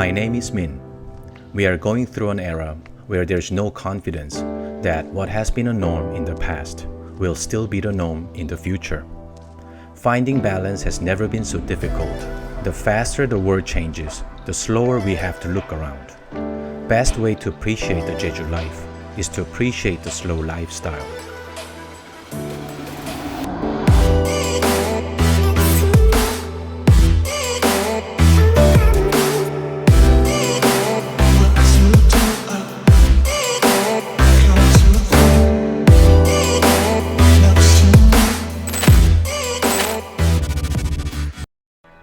My name is Min. We are going through an era where there's no confidence that what has been a norm in the past will still be the norm in the future. Finding balance has never been so difficult. The faster the world changes, the slower we have to look around. Best way to appreciate the Jeju life is to appreciate the slow lifestyle.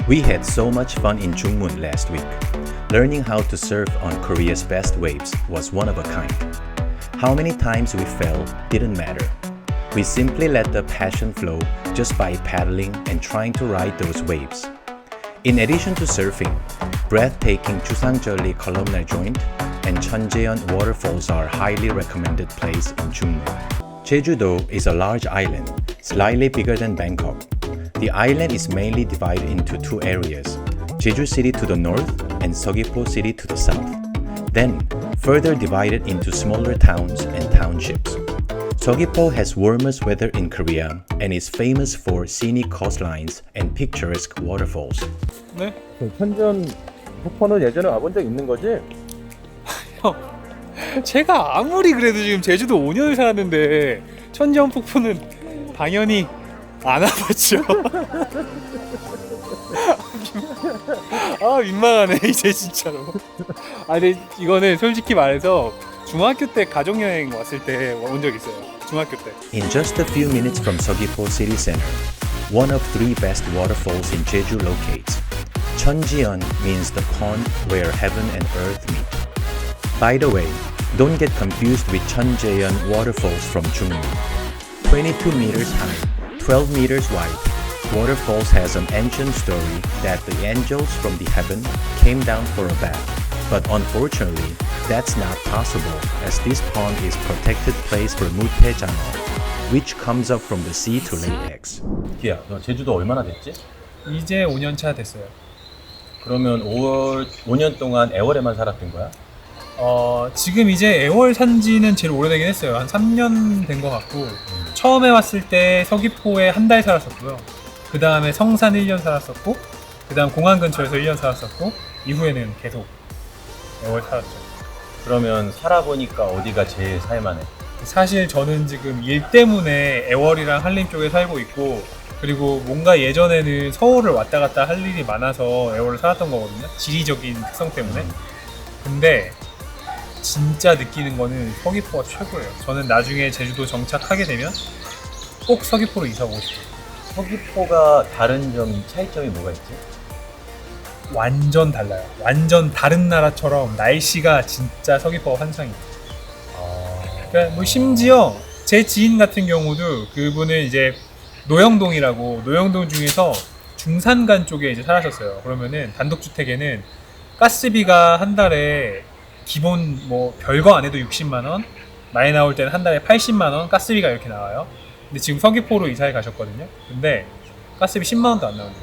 We had so much fun in Jungmun last week. Learning how to surf on Korea's best waves was one of a kind. How many times we fell didn't matter. We simply let the passion flow just by paddling and trying to ride those waves. In addition to surfing, breathtaking Chusanjeoli columnar joint and Cheonjiyeon waterfalls are highly recommended place in Jungmun. Jejudo is a large island, slightly bigger than Bangkok. The island is mainly divided into two areas, Jeju City to the north and Seogwipo City to the south, then further divided into smaller towns and townships. Seogwipo has warmest weather in Korea and is famous for scenic coastlines and picturesque waterfalls. 네? 천지연 폭포는 예전에 와본 적 있는 거지? 형, 제가 아무리 그래도 지금 제주도 5년을 살았는데 천지연 폭포는 당연히 안 와봤죠. 아 민망하네 이제 진짜로. 근데 이거는 솔직히 말해서 중학교 때 가족여행 왔을 때 온 적 있어요. 중학교 때. In just a few minutes from Seogwipo city center, one of three best waterfalls in Jeju locates. Cheonjiyeon means the pond where heaven and earth meet. By the way, don't get confused with Cheonjiyeon waterfalls from Jungmun. 22 meters high, 12 meters wide, waterfalls has an ancient story that the angels from the heaven came down for a bath. But unfortunately, that's not possible as this pond is protected place for mute jango, which comes up from the sea to lay eggs. 기야, 너 제주도 얼마나 됐지? 이제 5년 차 됐어요. 그러면 5년 동안 애월에만 살았던 거야? 지금 이제 애월 산지는 제일 오래되긴 했어요. 한 3년 된 것 같고 처음에 왔을 때 서귀포에 한 달 살았었고요. 그 다음에 성산 1년 살았었고 그 다음 공항 근처에서 1년 살았었고 이후에는 계속 애월 살았죠. 그러면 살아보니까 어디가 제일 살만해? 사실 저는 지금 일 때문에 애월이랑 한림 쪽에 살고 있고 그리고 뭔가 예전에는 서울을 왔다 갔다 할 일이 많아서 애월을 살았던 거거든요. 지리적인 특성 때문에. 근데 진짜 느끼는 거는 서귀포가 최고예요. 저는 나중에 제주도 정착하게 되면 꼭 서귀포로 이사 오고 싶어요. 서귀포가 다른 점이 차이점이 뭐가 있지? 완전 달라요. 완전 다른 나라처럼 날씨가 진짜 서귀포가 환상이에요. 그러니까 뭐 심지어 제 지인 같은 경우도 그분은 이제 노영동이라고 노영동 중에서 중산간 쪽에 이제 살았었어요. 그러면은 단독주택에는 가스비가 한 달에 기본 뭐 별거 안 해도 60만 원, 많이 나올 때는 한 달에 80만 원 가스비가 이렇게 나와요. 근데 지금 서귀포로 이사해 가셨거든요. 근데 가스비 10만 원도 안 나온대요.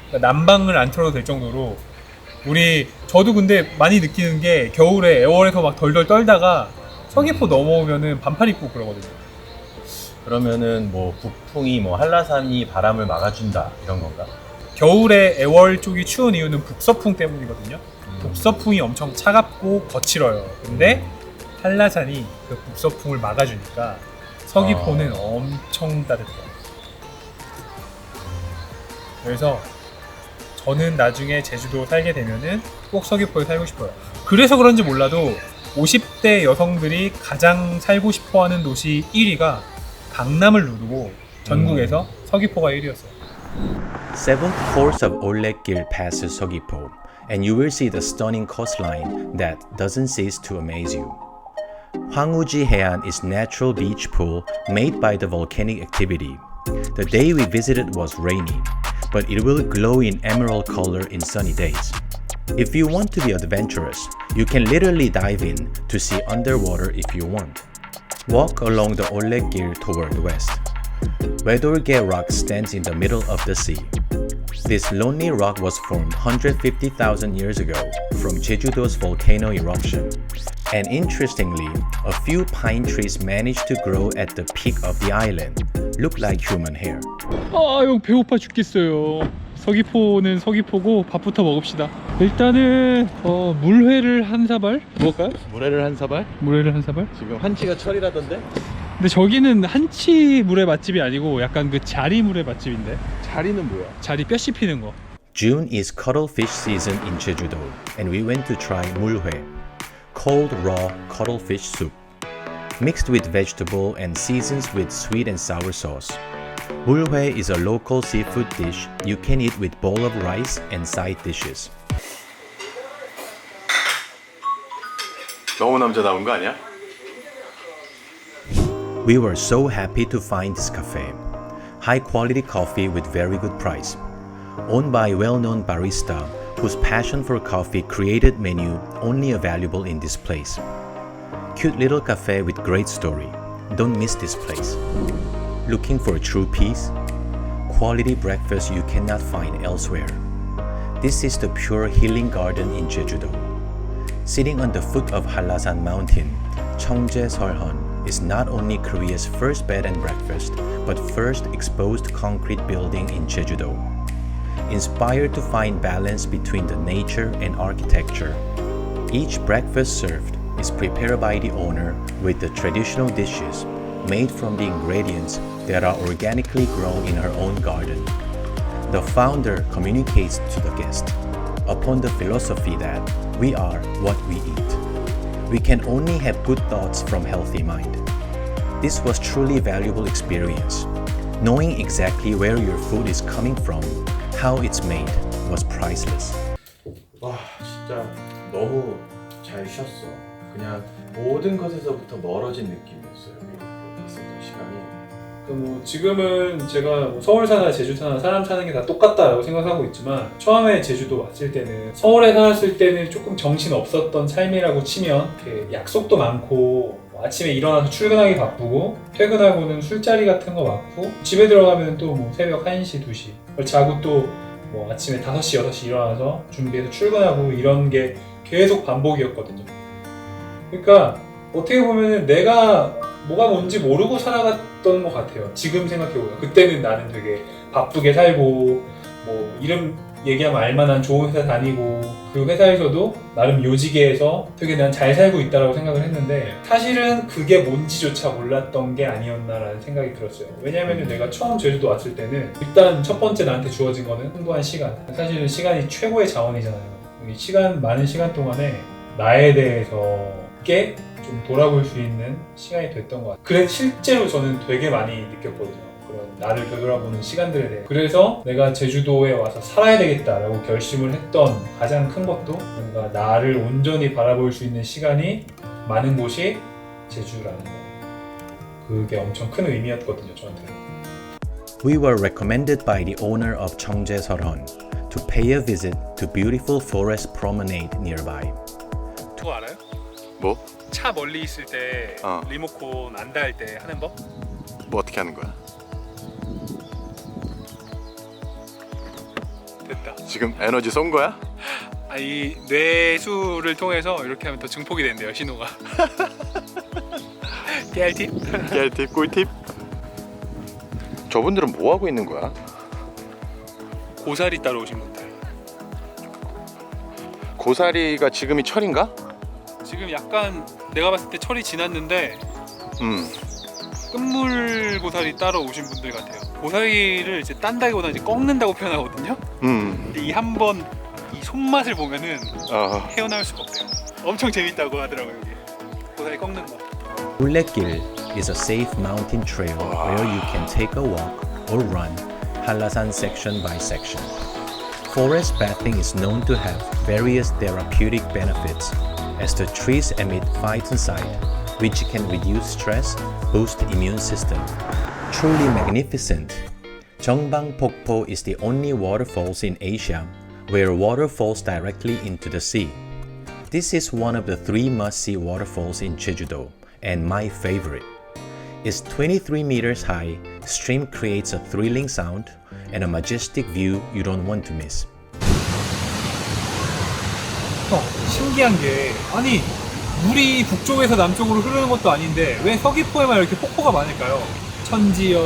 그러니까 난방을 안 틀어도 될 정도로 저도 근데 많이 느끼는 게 겨울에 애월에서 막 덜덜 떨다가 서귀포 넘어오면은 반팔 입고 그러거든요. 그러면은 뭐 북풍이 뭐 한라산이 바람을 막아준다 이런 건가? 겨울에 애월 쪽이 추운 이유는 북서풍 때문이거든요. 북서풍이 엄청 차갑고 거칠어요. 근데 한라산이 그 북서풍을 막아주니까 서귀포는 엄청 따뜻해요. 그래서 저는 나중에 제주도 살게 되면은 꼭 서귀포에 살고 싶어요. 그래서 그런지 몰라도 50대 여성들이 가장 살고 싶어하는 도시 1위가 강남을 누르고 전국에서 서귀포가 1위였어요. Seventh course of Ollekgil passes Seogwipo, and you will see the stunning coastline that doesn't cease to amaze you. Hwangwuji Haean is natural beach pool made by the volcanic activity. The day we visited was rainy, but it will glow in emerald color in sunny days. If you want to be adventurous, you can literally dive in to see underwater if you want. Walk along the Ollekgil toward the west. Wedorge Rock stands in the middle of the sea. This lonely rock was formed 150,000 years ago from Jejudo's volcano eruption. And interestingly, a few pine trees managed to grow at the peak of the island, look like human hair. 형 배고파 죽겠어요. 서귀포는 서귀포고 밥부터 먹읍시다. 일단은 물회를 한 사발 먹을까요? 물회를 한 사발? 물회를 한 사발? 지금 한치가 철이라던데? 근데 저기는 한치 물회 맛집이 아니고 약간 그 자리 물회 맛집인데. 자리는 뭐야? 자리 뼈 씹히는 거. June is cuttlefish season in Jejudo, and we went to try mulhue, cold raw cuttlefish soup, mixed with vegetable and seasons with sweet and sour sauce. Mulhue is a local seafood dish you can eat with bowl of rice and side dishes. 너무 남자다운 거 아니야? We were so happy to find this cafe. High quality coffee with very good price. Owned by well-known barista whose passion for coffee created menu only available in this place. Cute little cafe with great story. Don't miss this place. Looking for true peace? Quality breakfast you cannot find elsewhere. This is the pure healing garden in Jejudo. Sitting on the foot of Hallasan mountain, Cheonjiyeon is not only Korea's first bed and breakfast, but first exposed concrete building in Jejudo. Inspired to find balance between the nature and architecture, each breakfast served is prepared by the owner with the traditional dishes made from the ingredients that are organically grown in her own garden. The founder communicates to the guest upon the philosophy that we are what we eat. We can only have good thoughts from healthy mind. This was truly valuable experience. Knowing exactly where your food is coming from, how it's made, was priceless. 와 진짜 너무 잘 쉬었어. 그냥 모든 것에서부터 멀어진 느낌이었어요. 여기 있었던 시간이. 뭐 지금은 제가 서울 사나 제주 사나 사람 사는 게 다 똑같다라고 생각하고 있지만 처음에 제주도 왔을 때는 서울에 살았을 때는 조금 정신 없었던 삶이라고 치면 이렇게 약속도 많고 아침에 일어나서 출근하기 바쁘고 퇴근하고는 술자리 같은 거 많고 집에 들어가면 또 뭐 새벽 1시, 2시 자고 또 뭐 아침에 5시, 6시 일어나서 준비해서 출근하고 이런 게 계속 반복이었거든요. 그러니까 어떻게 보면 내가 뭐가 뭔지 모르고 살아갔던 것 같아요. 지금 생각해보면 그때는 나는 되게 바쁘게 살고 뭐 이름 얘기하면 알만한 좋은 회사 다니고 그 회사에서도 나름 요직에서 되게 난 잘 살고 있다고 생각을 했는데 사실은 그게 뭔지조차 몰랐던 게 아니었나라는 생각이 들었어요. 왜냐하면 내가 처음 제주도 왔을 때는 일단 첫 번째 나한테 주어진 거는 풍부한 시간. 사실은 시간이 최고의 자원이잖아요. 이 많은 시간 동안에 나에 대해서 꽤 좀 돌아볼 수 있는 시간이 됐던 것 같아요. 그래서 실제로 저는 되게 많이 느꼈거든요. 그런 나를 되돌아보는 시간들에 대해. 그래서 내가 제주도에 와서 살아야 되겠다라고 결심을 했던 가장 큰 것도 뭔가 나를 온전히 바라볼 수 있는 시간이 많은 곳이 제주라는 거. 그게 엄청 큰 의미였거든요, 저한테는. We were recommended by the owner of Cheonjiyeon to pay a visit to beautiful forest promenade nearby. 그거 알아요? 뭐? 차 멀리 있을 때 리모컨 안 닿을 때 하는 법? 뭐 어떻게 하는 거야? 됐다. 지금 에너지 쏜 거야? 이 뇌수를 통해서 이렇게 하면 더 증폭이 된대요, 신호가. 깨알팁? 깨알팁, 꿀팁? 저분들은 뭐 하고 있는 거야? 고사리 따러 오신 분들. 고사리가 지금이 철인가? 지금 약간 내가 봤을 때 철이 지났는데 끝물 고사리 따러 오신 분들 같아요. 고사리를 이제 딴다기보다 이제 꺾는다고 표현하거든요. 근데 이 한 번 이 손맛을 보면은 헤어나올 수가 없대요. 엄청 재밌다고 하더라고요. 여기 고사리 꺾는 거. Ulekgil is a safe mountain trail where you can take a walk or run Hallasan section by section. Forest bathing is known to have various therapeutic benefits as the trees emit phytoncide, which can reduce stress, boost immune system. Truly magnificent. Jeongbang Pokpo is the only waterfalls in Asia where water falls directly into the sea. This is one of the 3 must-see waterfalls in Jejudo and my favorite. It's 23 meters high, stream creates a thrilling sound and a majestic view you don't want to miss. 신기한 게 아니 물이 북쪽에서 남쪽으로 흐르는 것도 아닌데 왜 서귀포에만 이렇게 폭포가 많을까요? 천지연,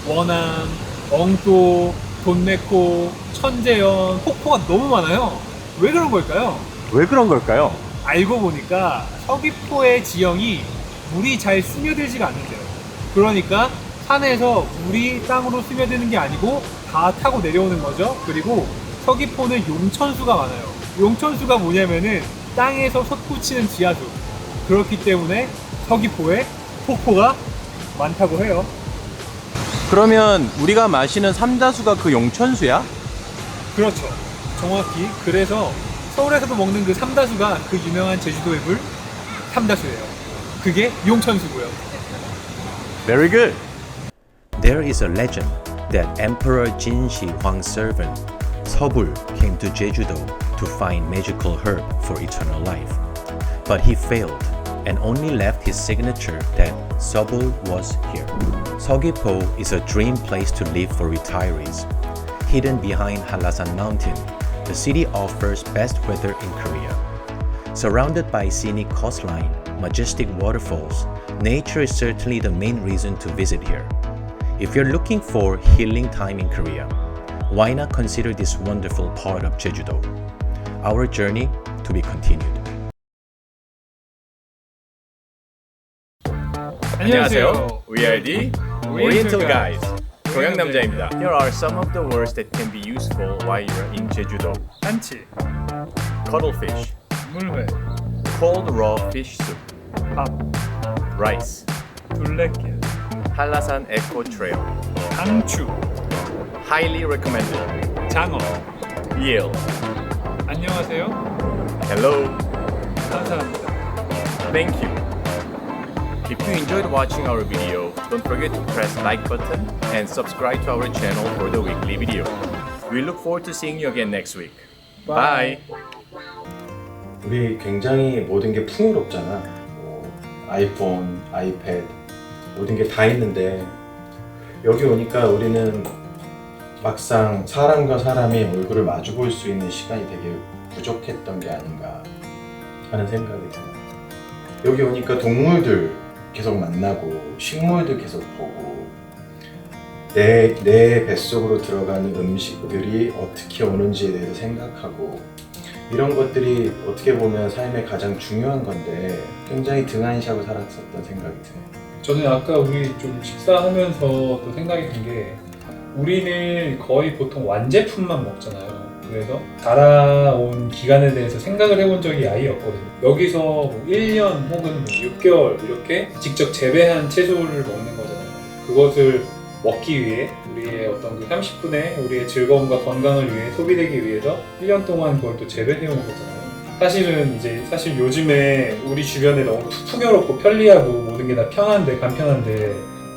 원암, 엉또, 돈내코, 천재연 폭포가 너무 많아요. 왜 그런 걸까요? 왜 그런 걸까요? 알고 보니까 서귀포의 지형이 물이 잘 스며들지가 않는데요. 그러니까 산에서 물이 땅으로 스며드는 게 아니고 다 타고 내려오는 거죠. 그리고 서귀포는 용천수가 많아요. 용천수가 뭐냐면은 땅에서 솟구치는 지하수. 그렇기 때문에 서귀포에 폭포가 많다고 해요. 그러면 우리가 마시는 삼다수가 그 용천수야? 그렇죠. 정확히. 그래서 서울에서도 먹는 그 삼다수가 그 유명한 제주도의 물 삼다수예요. 그게 용천수고요. Very good. There is a legend that Emperor Jinshi Hwang's servant Seobul came to Jejudo to find magical herb for eternal life. But he failed and only left his signature that Seobul was here. Seogwipo is a dream place to live for retirees. Hidden behind Hallasan Mountain, the city offers best weather in Korea. Surrounded by scenic coastline, majestic waterfalls, nature is certainly the main reason to visit here. If you're looking for healing time in Korea, why not consider this wonderful part of Jejudo? Our journey to be continued. 안녕하세요. We are the Oriental Guys. 동양남자입니다. Here are some of the words that can be useful while you're in Jejudo. 한치, Cuttlefish, 물회, cold raw fish soup, 밥, rice, 둘레길, Hallasan Eco Trail, 강추, highly recommended, 장어. eel. 안녕하세요. Hello, 감사합니다. thank you. If you enjoyed watching our video, don't forget to press like button and subscribe to our channel for the weekly video. We look forward to seeing you again next week. Bye. 우리 굉장히 모든 게 풍요롭잖아. 뭐 아이폰, 아이패드 모든 게 다 있는데 여기 오니까 우리는 막상 사람과 사람이 얼굴을 마주 볼 수 있는 시간이 되게 부족했던 게 아닌가 하는 생각이 들어요. 여기 오니까 동물들 계속 만나고 식물들 계속 보고 내 뱃속으로 들어가는 음식들이 어떻게 오는지에 대해서 생각하고 이런 것들이 어떻게 보면 삶의 가장 중요한 건데 굉장히 등한시하고 살았었던 생각이 드네요. 저는 아까 우리 좀 식사하면서 또 생각이 든 게 우리는 거의 보통 완제품만 먹잖아요. 그래서 자라온 기간에 대해서 생각을 해본 적이 아예 없거든요. 여기서 뭐 1년 혹은 뭐 6개월 이렇게 직접 재배한 채소를 먹는 거잖아요. 그것을 먹기 위해 우리의 어떤 그 30분의 우리의 즐거움과 건강을 위해 소비되기 위해서 1년 동안 그걸 또 재배해온 거잖아요. 사실 요즘에 우리 주변에 너무 풍요롭고 편리하고 모든 게 다 편한데 간편한데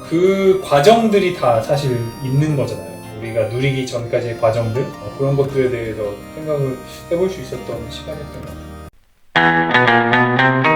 그 과정들이 다 사실 있는 거잖아요. 우리가 누리기 전까지의 과정들 그런 것들에 대해서 생각을 해볼 수 있었던 시간이었던 것 같아요.